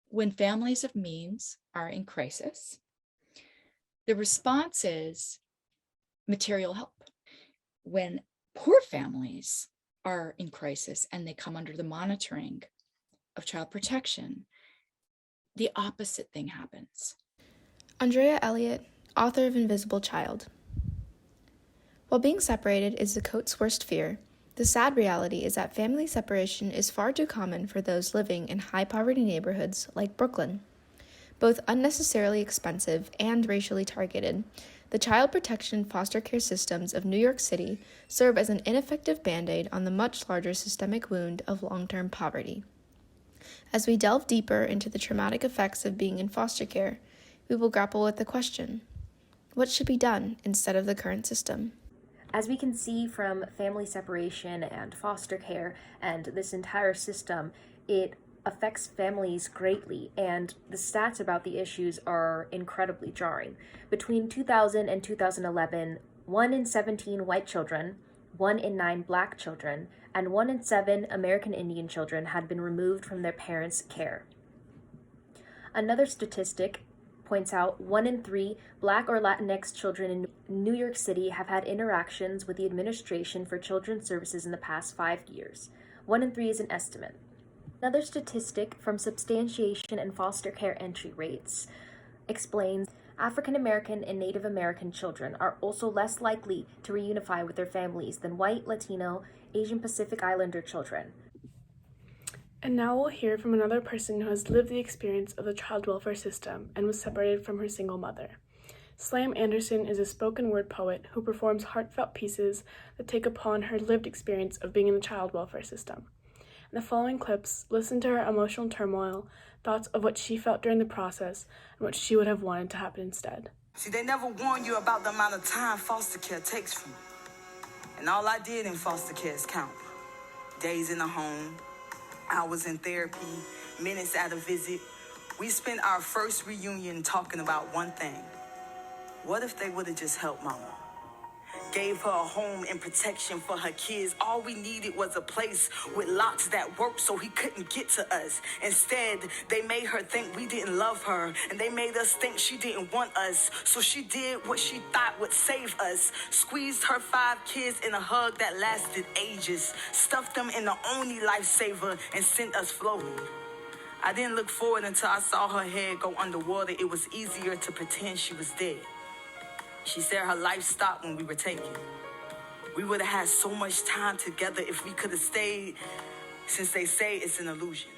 When families of means are in crisis, the response is material help. When poor families are in crisis and they come under the monitoring of child protection, the opposite thing happens. Andrea Elliott, author of Invisible Child. While being separated is the coat's worst fear, the sad reality is that family separation is far too common for those living in high-poverty neighborhoods like Brooklyn. Both unnecessarily expensive and racially targeted, the child protection foster care systems of New York City serve as an ineffective band-aid on the much larger systemic wound of long-term poverty. As we delve deeper into the traumatic effects of being in foster care, we will grapple with the question: what should be done instead of the current system? As we can see from family separation and foster care and this entire system, it affects families greatly, and the stats about the issues are incredibly jarring. Between 2000 and 2011, 1 in 17 white children, 1 in 9 black children, and 1 in 7 American Indian children had been removed from their parents' care. Another statistic points out 1 in 3 Black or Latinx children in New York City have had interactions with the Administration for Children's Services in the past 5 years. 1 in 3 is an estimate. Another statistic from Substantiation and Foster Care Entry Rates explains African American and Native American children are also less likely to reunify with their families than white, Latino, Asian Pacific Islander children. And now we'll hear from another person who has lived the experience of the child welfare system and was separated from her single mother. Slam Anderson is a spoken word poet who performs heartfelt pieces that take upon her lived experience of being in the child welfare system. In the following clips, listen to her emotional turmoil, thoughts of what she felt during the process, and what she would have wanted to happen instead. See, they never warn you about the amount of time foster care takes from you. And all I did in foster care is count. Days in the home, hours in therapy, minutes at a visit. We spent our first reunion talking about one thing. What if they would have just helped Mama? Gave her a home and protection for her kids. All we needed was a place with locks that worked so he couldn't get to us. Instead, they made her think we didn't love her, and they made us think she didn't want us. So she did what she thought would save us. Squeezed her 5 kids in a hug that lasted ages. Stuffed them in the only lifesaver and sent us floating. I didn't look forward until I saw her head go underwater. It was easier to pretend she was dead. She said her life stopped when we were taken. We would have had so much time together if we could have stayed, since they say it's an illusion.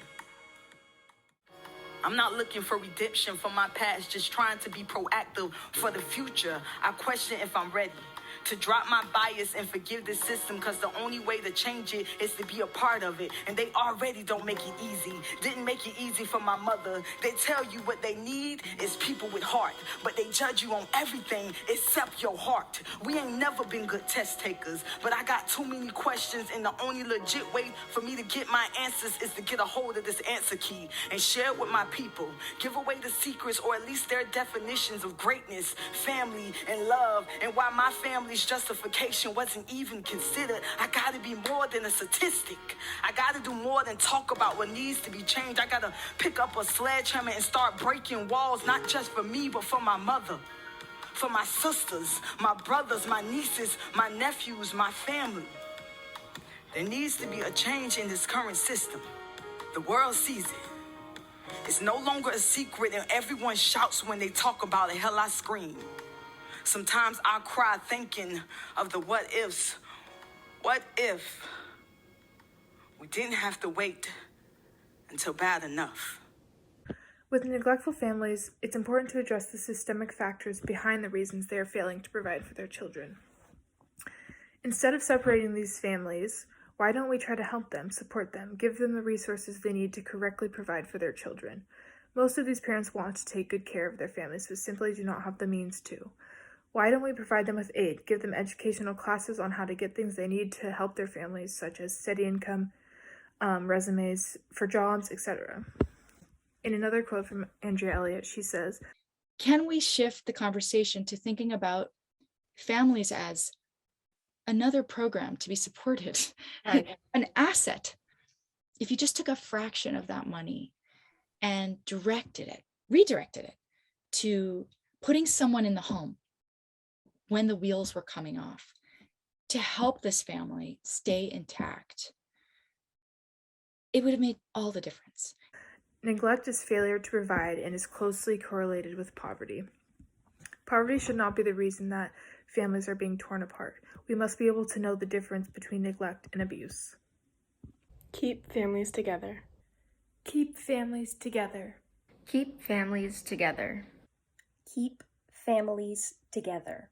I'm not looking for redemption from my past, just trying to be proactive for the future. I question if I'm ready to drop my bias and forgive the system, because the only way to change it is to be a part of it. And they already don't make it easy. Didn't make it easy for my mother. They tell you what they need is people with heart, but they judge you on everything except your heart. We ain't never been good test takers, but I got too many questions, and the only legit way for me to get my answers is to get a hold of this answer key and share it with my people. Give away the secrets, or at least their definitions of greatness, family, and love, and why my family's justification wasn't even considered. I gotta be more than a statistic. I gotta do more than talk about what needs to be changed. I gotta pick up a sledgehammer and start breaking walls, not just for me, but for my mother, for my sisters, my brothers, my nieces, my nephews, my family. There needs to be a change in this current system. The world sees it. It's no longer a secret, and everyone shouts when they talk about it. Hell, I scream. Sometimes I cry thinking of the what ifs. What if we didn't have to wait until bad enough? With neglectful families, it's important to address the systemic factors behind the reasons they are failing to provide for their children. Instead of separating these families, why don't we try to help them, support them, give them the resources they need to correctly provide for their children? Most of these parents want to take good care of their families, but simply do not have the means to. Why don't we provide them with aid, give them educational classes on how to get things they need to help their families, such as steady income, resumes for jobs, etc. In another quote from Andrea Elliott, she says, Can we shift the conversation to thinking about families as another program to be supported, right, an asset? If you just took a fraction of that money and redirected it to putting someone in the home when the wheels were coming off to help this family stay intact, it would have made all the difference. Neglect is failure to provide and is closely correlated with poverty. Poverty should not be the reason that families are being torn apart. We must be able to know the difference between neglect and abuse. Keep families together. Keep families together. Keep families together. Keep families together.